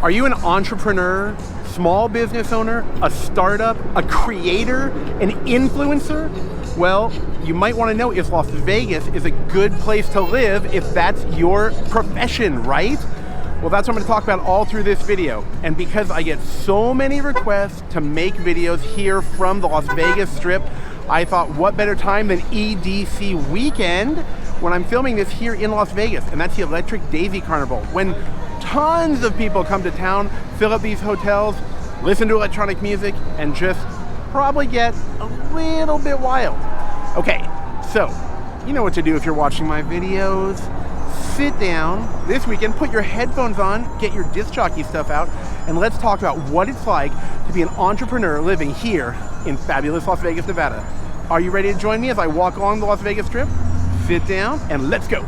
Are you an entrepreneur, small business owner, a startup, a creator, an influencer? Well, you might want to know if Las Vegas is a good place to live if that's your profession, right? Well, that's what I'm going to talk about all through this video. And because I get so many requests to make videos here from the Las Vegas Strip, I thought what better time than EDC weekend when I'm filming this here in Las Vegas, and that's the Electric Daisy Carnival. When tons of people come to town, fill up these hotels, listen to electronic music, and just probably get a little bit wild. Okay, so you know what to do if you're watching my videos. Sit down this weekend, put your headphones on, get your disc jockey stuff out, and let's talk about what it's like to be an entrepreneur living here in fabulous Las Vegas, Nevada. Are you ready to join me as I walk along the Las Vegas Strip? Sit down and let's go.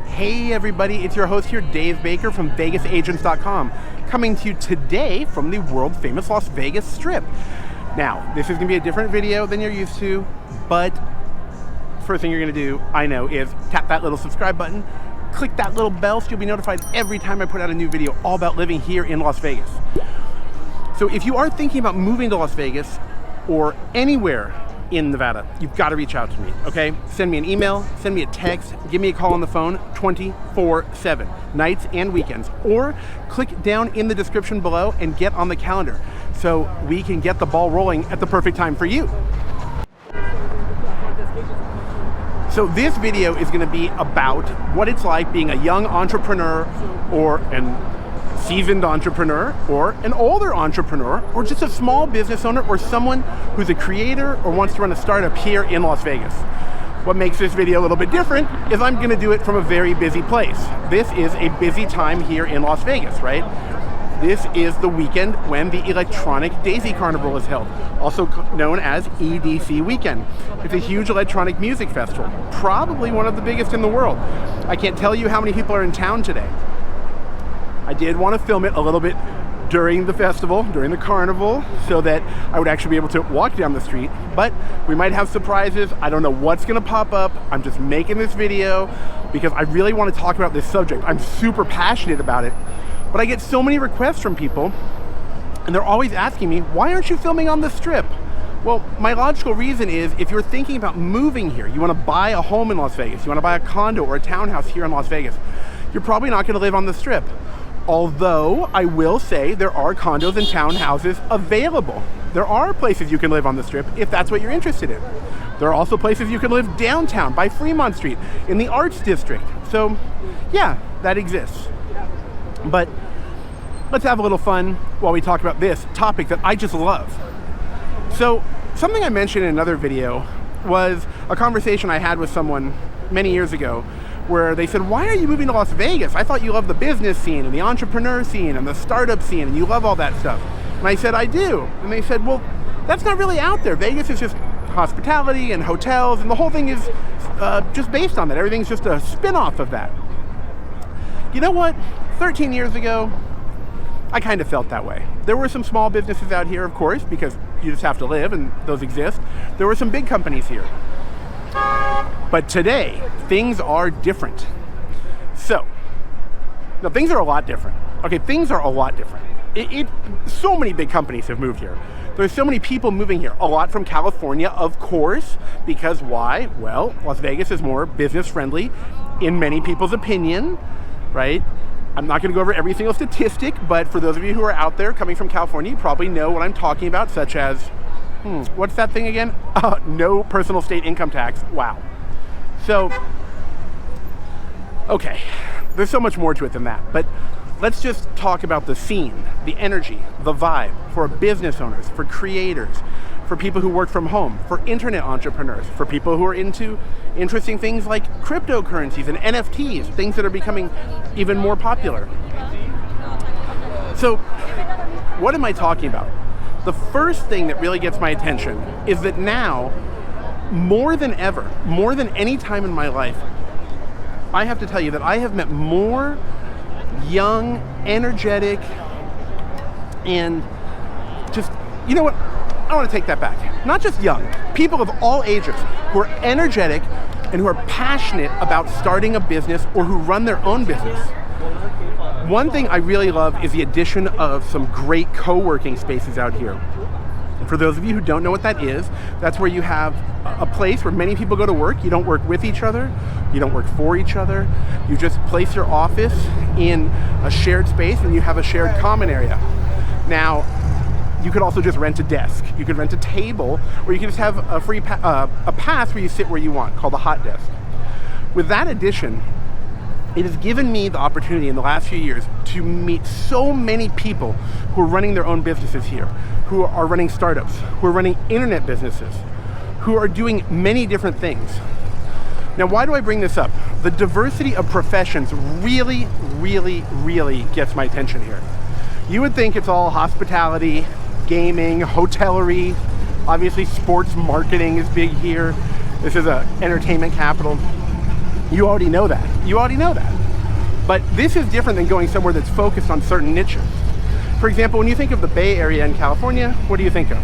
Hey everybody, it's your host here, Dave Baker from VegasAgents.com, coming to you today from the world famous Las Vegas Strip. Now, this is going to be a different video than you're used to, but first thing you're going to do, I know, is tap that little subscribe button, click that little bell so you'll be notified every time I put out a new video all about living here in Las Vegas. So if you are thinking about moving to Las Vegas or anywhere in Nevada, you've got to reach out to me, okay? Send me an email, send me a text, give me a call on the phone 24/7, nights and weekends, or click down in the description below and get on the calendar so we can get the ball rolling at the perfect time for you. So this video is going to be about what it's like being a young entrepreneur or an seasoned entrepreneur or an older entrepreneur or just a small business owner or someone who's a creator or wants to run a startup here in Las Vegas. What makes this video a little bit different is I'm going to do it from a very busy place. This is a busy time here in Las Vegas, right? This is the weekend when the Electronic Daisy Carnival is held, also known as EDC weekend. It's a huge electronic music festival, probably one of the biggest in the world. I can't tell you how many people are in town today. I did want to film it a little bit during the festival, during the carnival, so that I would actually be able to walk down the street, but we might have surprises. I don't know what's going to pop up. I'm just making this video because I really want to talk about this subject. I'm super passionate about it. But I get so many requests from people, and they're always asking me, why aren't you filming on the Strip? Well, my logical reason is if you're thinking about moving here, you want to buy a home in Las Vegas, you want to buy a condo or a townhouse here in Las Vegas, you're probably not going to live on the Strip. Although I will say there are condos and townhouses available. There are places you can live on the Strip if that's what you're interested in. There are also places you can live downtown by Fremont Street in the Arts District. So yeah, that exists. But let's have a little fun while we talk about this topic that I just love. So something I mentioned in another video was a conversation I had with someone many years ago where they said, why are you moving to Las Vegas? I thought you loved the business scene and the entrepreneur scene and the startup scene and you love all that stuff. And I said, I do. And they said, well, that's not really out there. Vegas is just hospitality and hotels and the whole thing is just based on that. Everything's just a spin-off of that. You know what? 13 years ago, I kind of felt that way. There were some small businesses out here, of course, because you just have to live and those exist. There were some big companies here. But today, things are different. So, no, things are a lot different. Okay, things are a lot different. So many big companies have moved here. There's so many people moving here. A lot from California, of course, because why? Well, Las Vegas is more business friendly in many people's opinion, right? I'm not going to go over every single statistic, but for those of you who are out there coming from California, you probably know what I'm talking about, such as, what's that thing again? No personal state income tax. Wow. So, okay, there's so much more to it than that, but let's just talk about the scene, the energy, the vibe for business owners, for creators, for people who work from home, for internet entrepreneurs, for people who are into interesting things like cryptocurrencies and NFTs, things that are becoming even more popular. So, what am I talking about? The first thing that really gets my attention is that now, more than ever, more than any time in my life, I have to tell you that I have met more young, energetic, and just, you know what? I want to take that back. Not just young, people of all ages who are energetic and who are passionate about starting a business or who run their own business. One thing I really love is the addition of some great co-working spaces out here. For those of you who don't know what that is, that's where you have a place where many people go to work. You don't work with each other, you don't work for each other. You just place your office in a shared space and you have a shared common area. Now, you could also just rent a desk. You could rent a table, or you could just have a free a pass where you sit where you want, called a hot desk. With that addition, it has given me the opportunity in the last few years to meet so many people who are running their own businesses here, who are running startups, who are running internet businesses, who are doing many different things. Now, why do I bring this up? The diversity of professions really, really, really gets my attention here. You would think it's all hospitality, gaming, hotellery, obviously sports marketing is big here. This is an entertainment capital. You already know that. You already know that. But this is different than going somewhere that's focused on certain niches. For example, when you think of the Bay Area in California, what do you think of?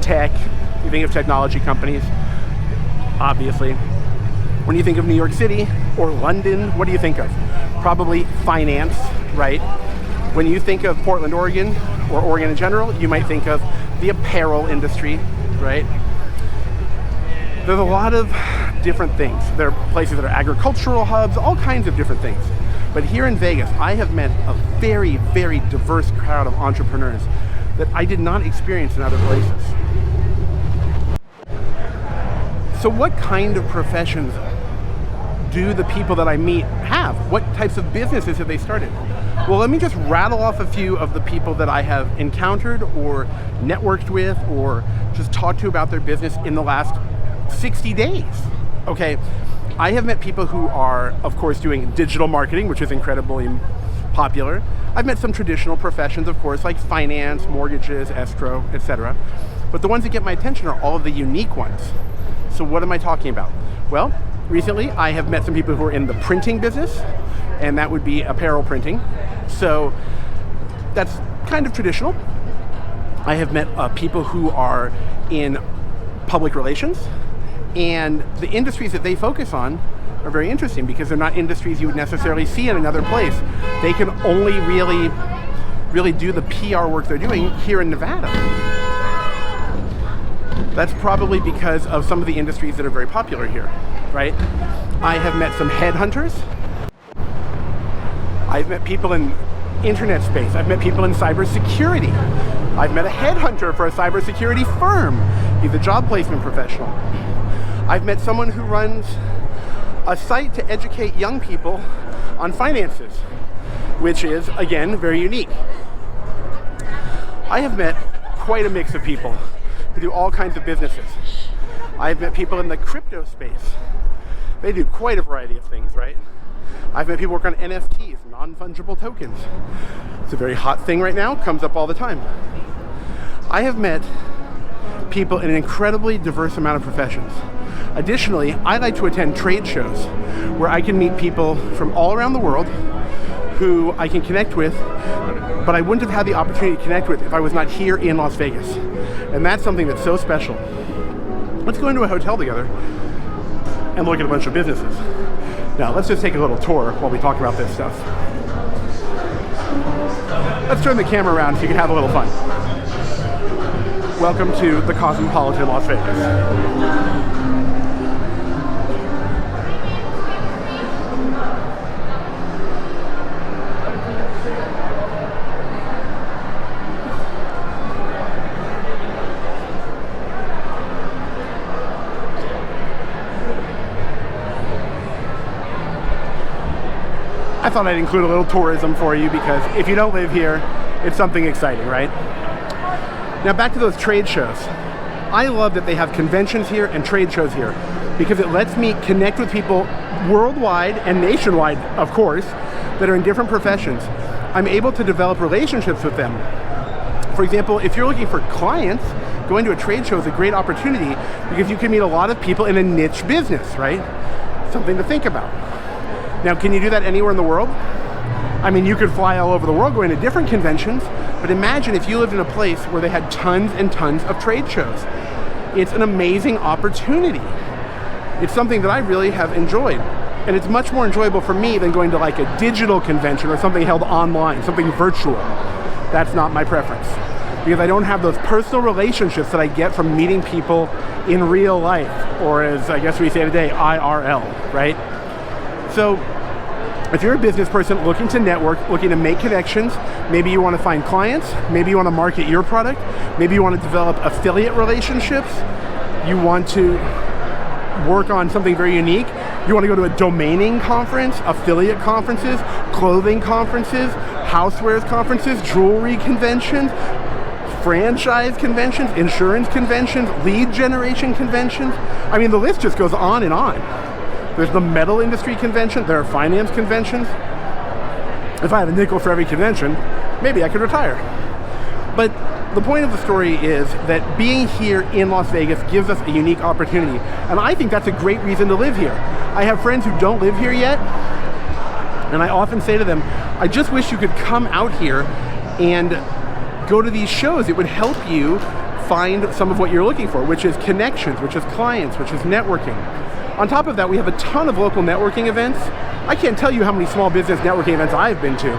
Tech. You think of technology companies, obviously. When you think of New York City or London, what do you think of? Probably finance, right? When you think of Portland, Oregon, or Oregon in general, you might think of the apparel industry, right? There's a lot of different things. There are places that are agricultural hubs, all kinds of different things. But here in Vegas, I have met a very, very diverse crowd of entrepreneurs that I did not experience in other places. So what kind of professions do the people that I meet have? What types of businesses have they started? Well, let me just rattle off a few of the people that I have encountered or networked with or just talked to about their business in the last 60 days. Okay, I have met people who are, of course, doing digital marketing, which is incredibly popular. I've met some traditional professions, of course, like finance, mortgages, escrow, etc. But the ones that get my attention are all of the unique ones. So what am I talking about? Well, recently I have met some people who are in the printing business, and that would be apparel printing. So that's kind of traditional. I have met people who are in public relations, and the industries that they focus on are very interesting because they're not industries you would necessarily see in another place. They can only really do the PR work they're doing here in Nevada. That's probably because of some of the industries that are very popular here, right? I have met some headhunters. I've met people in internet space. I've met people in cybersecurity. I've met a headhunter for a cybersecurity firm. He's a job placement professional. I've met someone who runs a site to educate young people on finances, which is, again, very unique. I have met quite a mix of people who do all kinds of businesses. I've met people in the crypto space. They do quite a variety of things, right? I've met people work on NFTs, non-fungible tokens. It's a very hot thing right now, comes up all the time. I have met people in an incredibly diverse amount of professions. Additionally, I like to attend trade shows where I can meet people from all around the world who I can connect with, but I wouldn't have had the opportunity to connect with if I was not here in Las Vegas. And that's something that's so special. Let's go into a hotel together and look at a bunch of businesses. Now, let's just take a little tour while we talk about this stuff. Let's turn the camera around so you can have a little fun. Welcome to the cosmopolitan Las Vegas. I thought I'd include a little tourism for you because if you don't live here, it's something exciting, right? Now back to those trade shows. I love that they have conventions here and trade shows here because it lets me connect with people worldwide and nationwide, of course, that are in different professions. I'm able to develop relationships with them. For example, if you're looking for clients, going to a trade show is a great opportunity because you can meet a lot of people in a niche business, right? Something to think about. Now, can you do that anywhere in the world? I mean, you could fly all over the world going to different conventions, but imagine if you lived in a place where they had tons and tons of trade shows. It's an amazing opportunity. It's something that I really have enjoyed. And it's much more enjoyable for me than going to like a digital convention or something held online, something virtual. That's not my preference. Because I don't have those personal relationships that I get from meeting people in real life, or as I guess we say today, IRL, right? So if you're a business person looking to network, looking to make connections, maybe you want to find clients, maybe you want to market your product, maybe you want to develop affiliate relationships, you want to work on something very unique, you want to go to a domaining conference, affiliate conferences, clothing conferences, housewares conferences, jewelry conventions, franchise conventions, insurance conventions, lead generation conventions. I mean, the list just goes on and on. There's the metal industry convention, there are finance conventions. If I had a nickel for every convention, maybe I could retire. But the point of the story is that being here in Las Vegas gives us a unique opportunity. And I think that's a great reason to live here. I have friends who don't live here yet, and I often say to them, I just wish you could come out here and go to these shows. It would help you find some of what you're looking for, which is connections, which is clients, which is networking. On top of that, we have a ton of local networking events. I can't tell you how many small business networking events I've been to.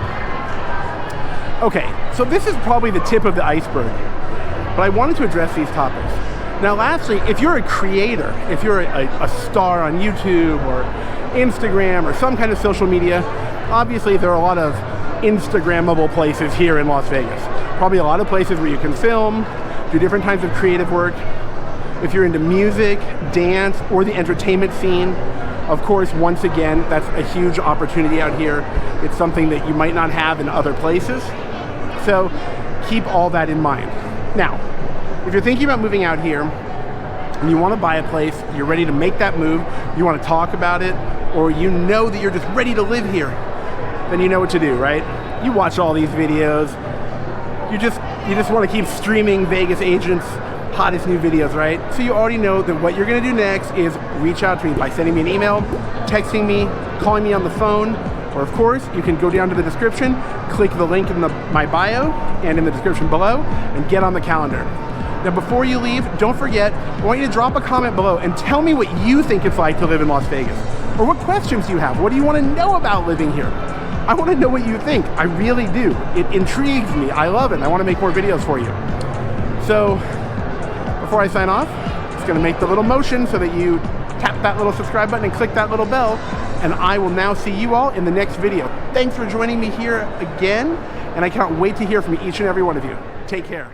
Okay, so this is probably the tip of the iceberg, but I wanted to address these topics. Now lastly, if you're a creator, if you're a star on YouTube or Instagram or some kind of social media, obviously there are a lot of Instagrammable places here in Las Vegas. Probably a lot of places where you can film, do different kinds of creative work. If you're into music, dance, or the entertainment scene, of course, once again, that's a huge opportunity out here. It's something that you might not have in other places. So keep all that in mind. Now, if you're thinking about moving out here and you want to buy a place, you're ready to make that move, you want to talk about it, or you know that you're just ready to live here, then you know what to do, right? You watch all these videos. You just want to keep streaming Vegas agents' hottest new videos, right? So you already know that what you're going to do next is reach out to me by sending me an email, texting me, calling me on the phone, or of course, you can go down to the description, click the link in my bio and in the description below, and get on the calendar. Now before you leave, don't forget, I want you to drop a comment below and tell me what you think it's like to live in Las Vegas. Or what questions you have. What do you want to know about living here? I want to know what you think. I really do. It intrigues me. I love it. I want to make more videos for you. So before I sign off, it's going to make the little motion so that you tap that little subscribe button and click that little bell, and I will now see you all in the next video. Thanks for joining me here again, and I can't wait to hear from each and every one of you. Take care.